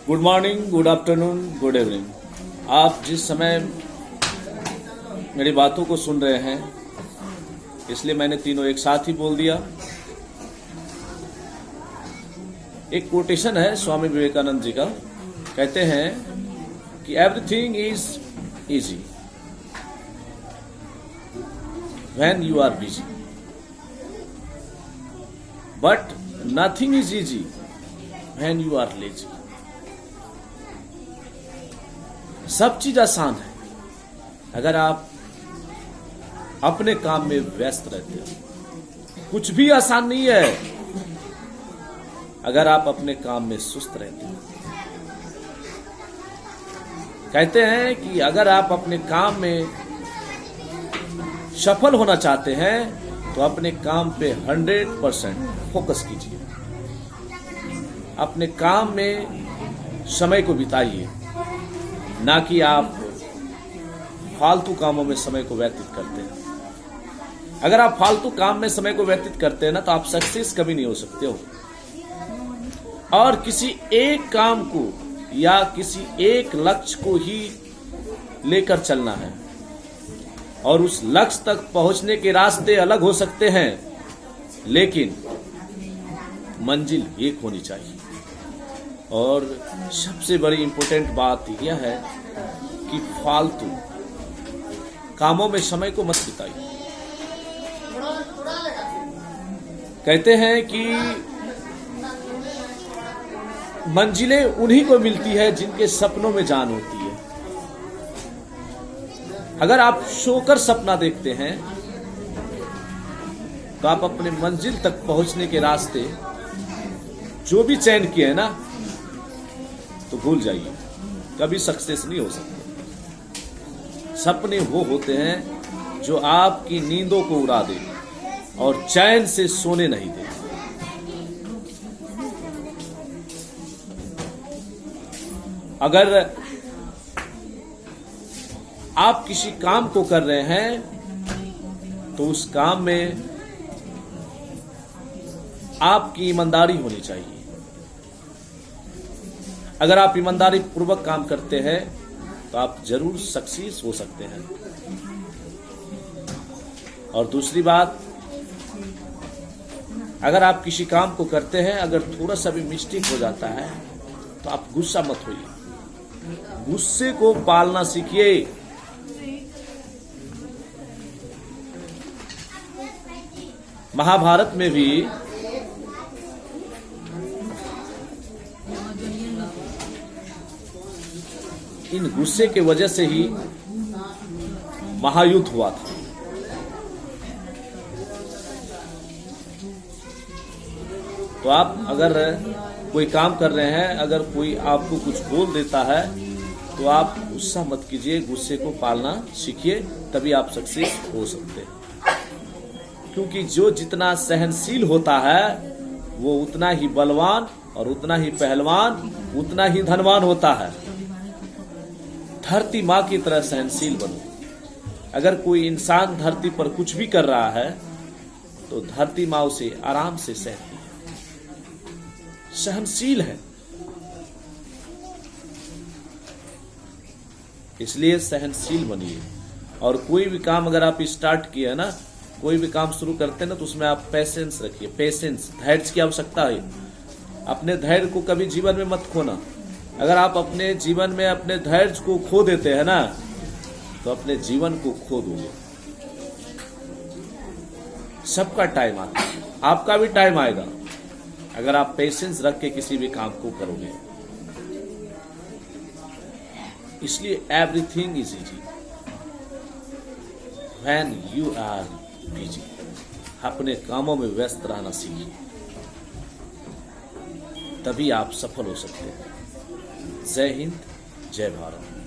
Good morning, good afternoon, good evening. आप जिस समय मेरी बातों को सुन रहे हैं, इसलिए मैंने तीनों एक साथ ही बोल दिया। एक कोटेशन है स्वामी विवेकानंद जी का, कहते हैं कि everything is easy when you are busy, but nothing is easy when you are lazy. सब चीज आसान है अगर आप अपने काम में व्यस्त रहते हो। कुछ भी आसान नहीं है अगर आप अपने काम में सुस्त रहते हो। कहते हैं कि अगर आप अपने काम में सफल होना चाहते हैं तो अपने काम पे 100% फोकस कीजिए। अपने काम में समय को बिताइए, ना कि आप फालतू कामों में समय को व्यतीत करते हैं। अगर आप फालतू काम में समय को व्यतीत करते हैं ना, तो आप सक्सेस कभी नहीं हो सकते हो। और किसी एक काम को या किसी एक लक्ष्य को ही लेकर चलना है, और उस लक्ष्य तक पहुंचने के रास्ते अलग हो सकते हैं, लेकिन मंजिल एक होनी चाहिए। और सबसे बड़ी इंपॉर्टेंट बात यह है कि फालतू कामों में समय को मत बिताइए। कहते हैं कि मंजिलें उन्हीं को मिलती है जिनके सपनों में जान होती है। अगर आप सोकर सपना देखते हैं तो आप अपने मंजिल तक पहुंचने के रास्ते जो भी चयन किए हैं ना, तो भूल जाइए, कभी सक्सेस नहीं हो सकते। सपने वो होते हैं जो आपकी नींदों को उड़ा दे और चैन से सोने नहीं दे। अगर आप किसी काम को कर रहे हैं तो उस काम में आपकी ईमानदारी होनी चाहिए। अगर आप ईमानदारी पूर्वक काम करते हैं तो आप जरूर सक्सेस हो सकते हैं। और दूसरी बात, अगर आप किसी काम को करते हैं, अगर थोड़ा सा भी मिस्टेक हो जाता है तो आप गुस्सा मत होइए, गुस्से को पालना सीखिए। महाभारत में भी इन गुस्से के वजह से ही महायुद्ध हुआ था। तो आप अगर कोई काम कर रहे हैं, अगर कोई आपको कुछ बोल देता है तो आप गुस्सा मत कीजिए, गुस्से को पालना सीखिए, तभी आप सक्सेस हो सकते हैं। क्योंकि जो जितना सहनशील होता है वो उतना ही बलवान, और उतना ही पहलवान, उतना ही धनवान होता है। धरती माँ की तरह सहनशील बनो। अगर कोई इंसान धरती पर कुछ भी कर रहा है तो धरती माँ उसे आराम से सहती है, सहनशील है। इसलिए सहनशील बनिए। और कोई भी काम अगर आप स्टार्ट किए है ना, कोई भी काम शुरू करते हैं ना, तो उसमें आप पेशेंस रखिए। पेशेंस, धैर्य की आवश्यकता है। अपने धैर्य को कभी जीवन में मत खोना। अगर आप अपने जीवन में अपने धैर्य को खो देते हैं ना, तो अपने जीवन को खो दोगे। सबका टाइम आता है, आपका भी टाइम आएगा, अगर आप पेशेंस रख के किसी भी काम को करोगे। इसलिए everything is easy when you are busy. अपने कामों में व्यस्त रहना सीखिए, तभी आप सफल हो सकते हैं। जय हिंद, जय भारत।